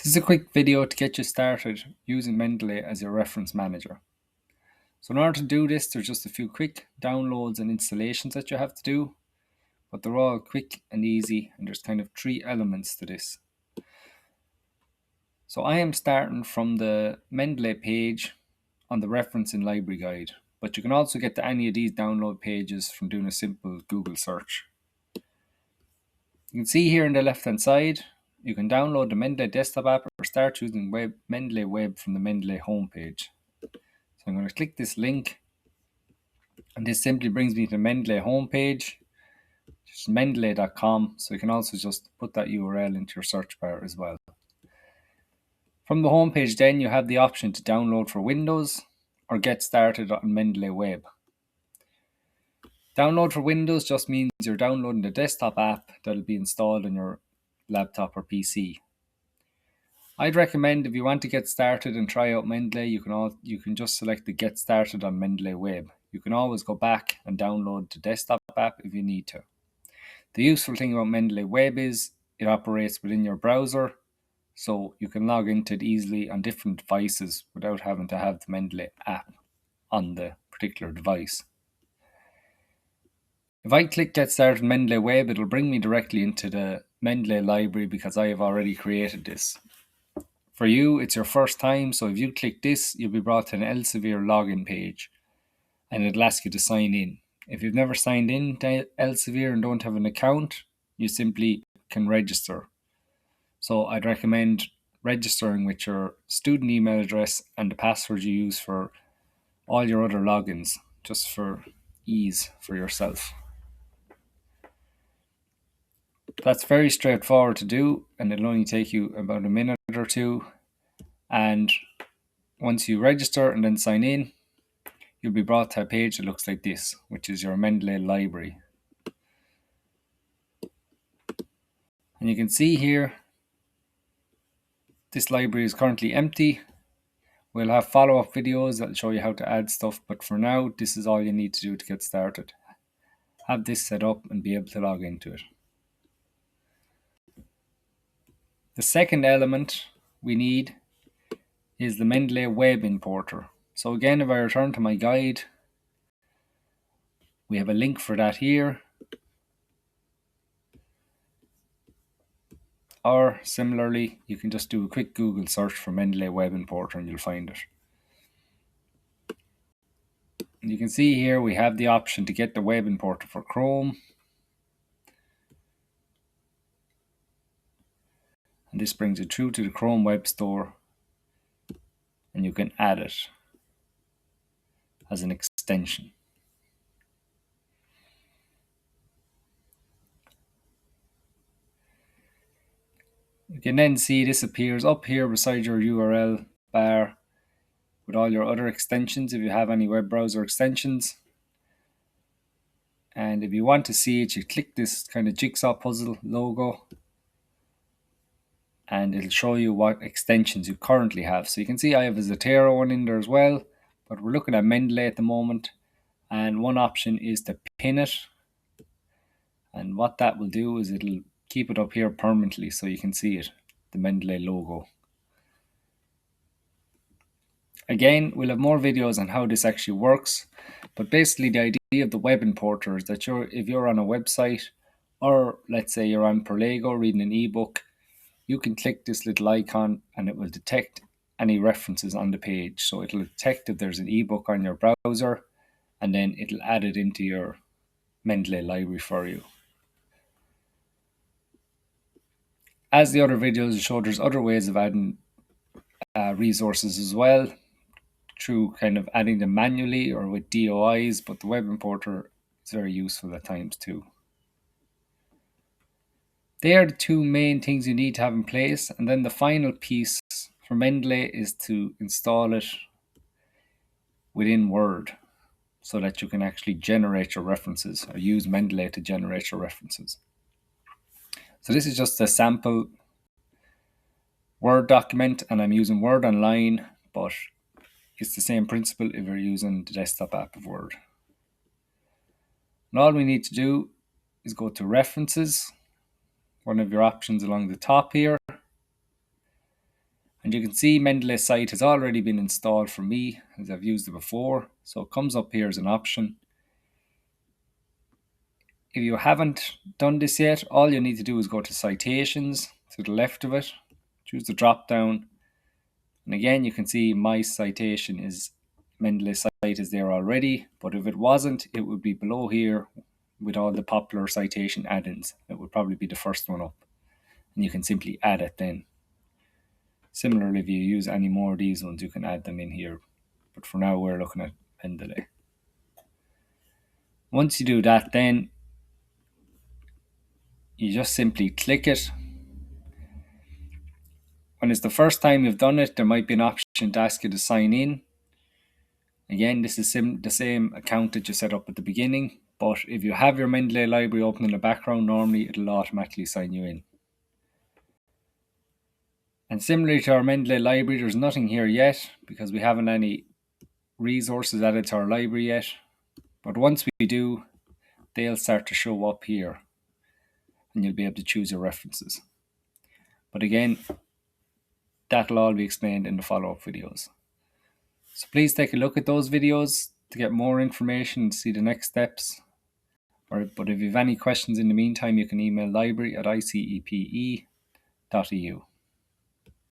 This is a quick video to get you started using Mendeley as your reference manager. So in order to do this, there's just a few quick downloads and installations that you have to do, but they're all quick and easy, and there's kind of three elements to this. So I am starting from the Mendeley page on the reference in library guide, but you can also get to any of these download pages from doing a simple Google search. You can see here on the left hand side, you can download the Mendeley desktop app or start using Mendeley Web from the Mendeley homepage. So I'm going to click this link, and this simply brings me to the Mendeley homepage, which is mendeley.com. So you can also just put that URL into your search bar as well. From the homepage then you have the option to download for Windows or get started on Mendeley Web. Download for Windows just means you're downloading the desktop app that'll be installed on your laptop or PC. I'd recommend if you want to get started and try out Mendeley, you can just select the Get Started on Mendeley Web. You can always go back and download the desktop app if you need to. The useful thing about Mendeley Web is it operates within your browser, so you can log into it easily on different devices without having to have the Mendeley app on the particular device. If I click Get Started Mendeley Web, it'll bring me directly into the Mendeley library because I have already created this. For you, it's your first time, so if you click this, you'll be brought to an Elsevier login page, and it'll ask you to sign in. If you've never signed in to Elsevier and don't have an account, you simply can register. So I'd recommend registering with your student email address and the password you use for all your other logins, just for ease for yourself. That's very straightforward to do, and it'll only take you about a minute or two. And once you register and then sign in, you'll be brought to a page that looks like this, which is your Mendeley library. And you can see here, this library is currently empty. We'll have follow-up videos that'll show you how to add stuff, but for now, this is all you need to do to get started. Have this set up and be able to log into it. The second element we need is the Mendeley Web Importer. So again, if I return to my guide, we have a link for that here. Or similarly, you can just do a quick Google search for Mendeley Web Importer and you'll find it. And you can see here we have the option to get the web importer for Chrome. And this brings it through to the Chrome Web Store, and you can add it as an extension. You can then see this appears up here beside your URL bar with all your other extensions if you have any web browser extensions. And if you want to see it, you click this kind of jigsaw puzzle logo and it'll show you what extensions you currently have. So you can see I have a Zotero one in there as well, but we're looking at Mendeley at the moment. And one option is to pin it. And what that will do is it'll keep it up here permanently so you can see it, the Mendeley logo. Again, we'll have more videos on how this actually works, but basically the idea of the web importer is that if you're on a website, or let's say you're on Perlego reading an ebook, you can click this little icon and it will detect any references on the page. So it'll detect if there's an ebook on your browser, and then it'll add it into your Mendeley library for you. As the other videos show, there's other ways of adding resources as well, through kind of adding them manually or with DOIs, but the web importer is very useful at times too. They are the two main things you need to have in place, and then the final piece for Mendeley is to install it within Word so that you can actually generate your references or use Mendeley to generate your references. So this is just a sample Word document, and I'm using Word Online, but it's the same principle if you're using the desktop app of Word. And all we need to do is go to References, one of your options along the top here. And you can see Mendeley site has already been installed for me as I've used it before. So it comes up here as an option. If you haven't done this yet, all you need to do is go to citations to the left of it, choose the drop down. And again, you can see my citation is Mendeley site is there already. But if it wasn't, it would be below here with all the popular citation add-ins. It would probably be the first one up. And you can simply add it then. Similarly, if you use any more of these ones, you can add them in here. But for now, we're looking at Mendeley. Once you do that, then you just simply click it. When it's the first time you've done it, there might be an option to ask you to sign in. Again, this is the same account that you set up at the beginning, but if you have your Mendeley library open in the background, normally it'll automatically sign you in. And similarly to our Mendeley library, there's nothing here yet because we haven't any resources added to our library yet. But once we do, they'll start to show up here and you'll be able to choose your references. But again, that'll all be explained in the follow-up videos. So please take a look at those videos to get more information and see the next steps. But if you have any questions in the meantime, you can email library@icepe.eu.